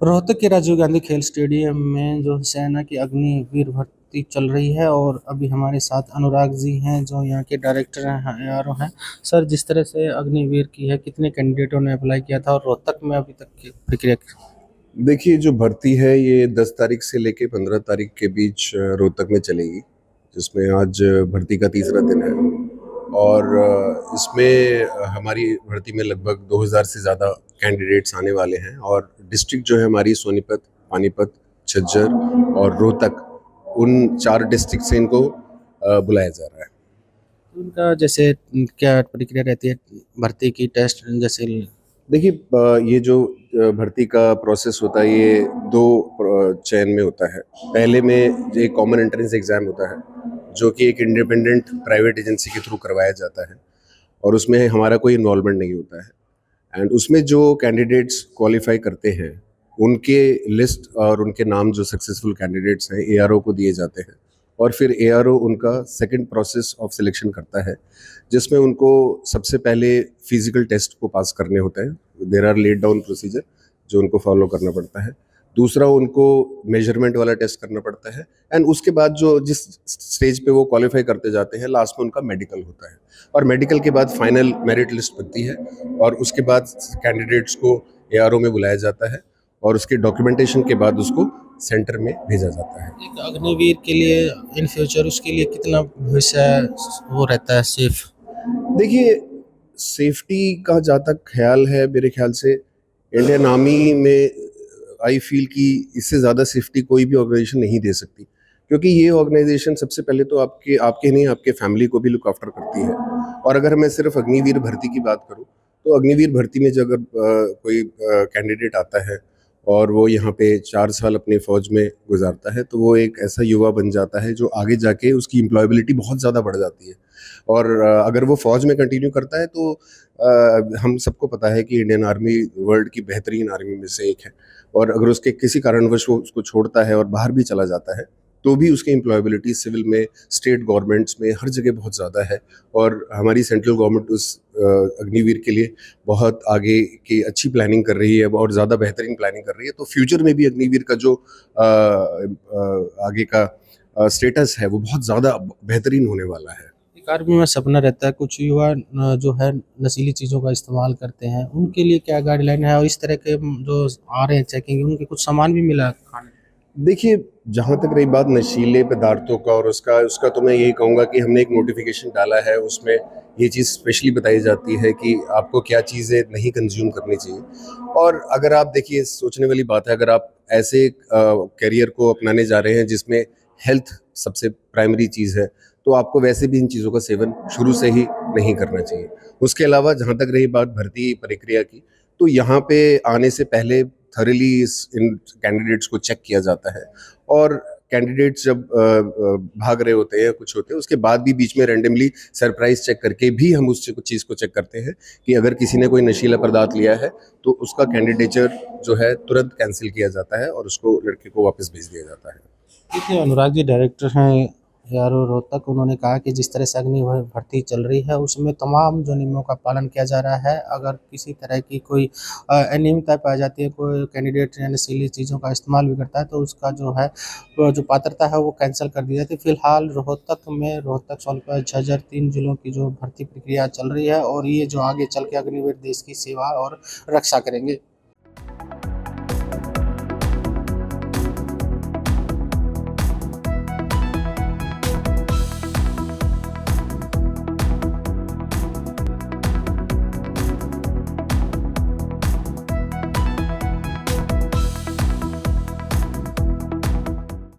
रोहतक के राजीव गांधी खेल स्टेडियम में जो सेना की अग्निवीर भर्ती चल रही है और अभी हमारे साथ अनुराग जी हैं जो यहाँ के डायरेक्टर हैं ARO हैं। सर, जिस तरह से अग्निवीर की है, कितने कैंडिडेटों ने अप्लाई किया था और रोहतक में अभी तक की प्रक्रिया देखिए, जो भर्ती है ये 10 तारीख से लेके 15 तारीख के बीच रोहतक में चलेगी, जिसमें आज भर्ती का तीसरा दिन है। और इसमें हमारी भर्ती में लगभग 2000 से ज़्यादा कैंडिडेट्स आने वाले हैं। और डिस्ट्रिक्ट जो है हमारी सोनीपत, पानीपत, झज्जर और रोहतक, उन 4 डिस्ट्रिक्ट से इनको बुलाया जा रहा है। उनका जैसे क्या प्रक्रिया रहती है भर्ती की, टेस्ट जैसे? देखिए, ये जो भर्ती का प्रोसेस होता है ये 2 चयन में होता है। पहले में एक कॉमन एंट्रेंस एग्ज़ाम होता है, जो कि एक इंडिपेंडेंट प्राइवेट एजेंसी के थ्रू करवाया जाता है और उसमें हमारा कोई इन्वॉल्वमेंट नहीं होता है। एंड उसमें जो कैंडिडेट्स क्वालिफाई करते हैं, उनके लिस्ट और उनके नाम जो सक्सेसफुल कैंडिडेट्स हैं ARO को दिए जाते हैं। और फिर ARO उनका सेकंड प्रोसेस ऑफ सिलेक्शन करता है, जिसमें उनको सबसे पहले फिजिकल टेस्ट को पास करने होते हैं। There are laid down procedure जो उनको फॉलो करना पड़ता है। दूसरा, उनको मेजरमेंट वाला टेस्ट करना पड़ता है। एंड उसके बाद जो जिस स्टेज पे वो क्वालिफाई करते जाते हैं, लास्ट में उनका मेडिकल होता है। और मेडिकल के बाद फाइनल मेरिट लिस्ट बनती है और उसके बाद कैंडिडेट्स को ARO में बुलाया जाता है और उसके डॉक्यूमेंटेशन के बाद उसको सेंटर में भेजा जाता है। एक अग्निवीर के लिए इन फ्यूचर उसके लिए कितना भविष्य वो रहता है सेफ? देखिए, सेफ्टी का जहाँ तक ख्याल है, मेरे ख्याल से इंडियन आर्मी में आई फील कि इससे ज़्यादा सेफ्टी कोई भी ऑर्गेनाइजेशन नहीं दे सकती, क्योंकि ये ऑर्गेनाइजेशन सबसे पहले तो आपके आपके नहीं, आपके फैमिली को भी लुक आफ्टर करती है। और अगर मैं सिर्फ अग्निवीर भर्ती की बात करूँ, तो अग्निवीर भर्ती में जो अगर कोई कैंडिडेट आता है और वो यहाँ पे 4 साल अपनी फ़ौज में गुजारता है, तो वो एक ऐसा युवा बन जाता है जो आगे जाके उसकी एम्प्लॉयबिलिटी बहुत ज़्यादा बढ़ जाती है। और अगर वो फ़ौज में कंटिन्यू करता है तो हम सबको पता है कि इंडियन आर्मी वर्ल्ड की बेहतरीन आर्मी में से एक है। और अगर उसके किसी कारणवश वो उसको छोड़ता है और बाहर भी चला जाता है, तो भी उसकी एम्प्लॉयबिलिटी सिविल में, स्टेट गवर्नमेंट्स में, हर जगह बहुत ज़्यादा है। और हमारी सेंट्रल गवर्नमेंट उस अग्निवीर के लिए बहुत आगे की अच्छी प्लानिंग कर रही है और ज़्यादा बेहतरीन प्लानिंग कर रही है। तो फ्यूचर में भी अग्निवीर का जो आगे का स्टेटस है वो बहुत ज़्यादा बेहतरीन होने वाला है। एक आर्मी में सपना रहता है, कुछ युवा जो है नशीली चीज़ों का इस्तेमाल करते हैं, उनके लिए क्या गाइडलाइन है? और इस तरह के जो आ रहे हैं चेकिंग, उनके कुछ सामान भी मिला खाने? देखिए, जहाँ तक रही बात नशीले पदार्थों का और उसका उसका तो मैं यही कहूँगा कि हमने एक नोटिफिकेशन डाला है, उसमें ये चीज़ स्पेशली बताई जाती है कि आपको क्या चीज़ें नहीं कंज्यूम करनी चाहिए। और अगर आप देखिए, सोचने वाली बात है, अगर आप ऐसे करियर को अपनाने जा रहे हैं जिसमें हेल्थ सबसे प्राइमरी चीज़ है, तो आपको वैसे भी इन चीज़ों का सेवन शुरू से ही नहीं करना चाहिए। उसके अलावा जहाँ तक रही बात भर्ती प्रक्रिया की, तो यहाँ पे आने से पहले थॉरली इन कैंडिडेट्स को चेक किया जाता है। और कैंडिडेट्स जब भाग रहे होते हैं, कुछ होते हैं, उसके बाद भी बीच में रैंडमली सरप्राइज चेक करके भी हम उस चीज़ को चेक करते हैं कि अगर किसी ने कोई नशीला पदार्थ लिया है तो उसका कैंडिडेचर जो है तुरंत कैंसिल किया जाता है और उसको लड़के को वापस भेज दिया जाता है। देखिए, अनुराग जी डायरेक्टर हैं ARO रोहतक। उन्होंने कहा कि जिस तरह से अग्नि भर्ती चल रही है उसमें तमाम जो नियमों का पालन किया जा रहा है। अगर किसी तरह की कोई अनियमितता पाई जाती है, कोई कैंडिडेट या नशीली चीज़ों का इस्तेमाल भी करता है, तो उसका जो है वो जो पात्रता है वो कैंसिल कर दी जाती है। फिलहाल रोहतक में, रोहतक, सोनीपत, झज्जर 3 जिलों की जो भर्ती प्रक्रिया चल रही है और ये जो आगे चल के अग्निवीर देश की सेवा और रक्षा करेंगे।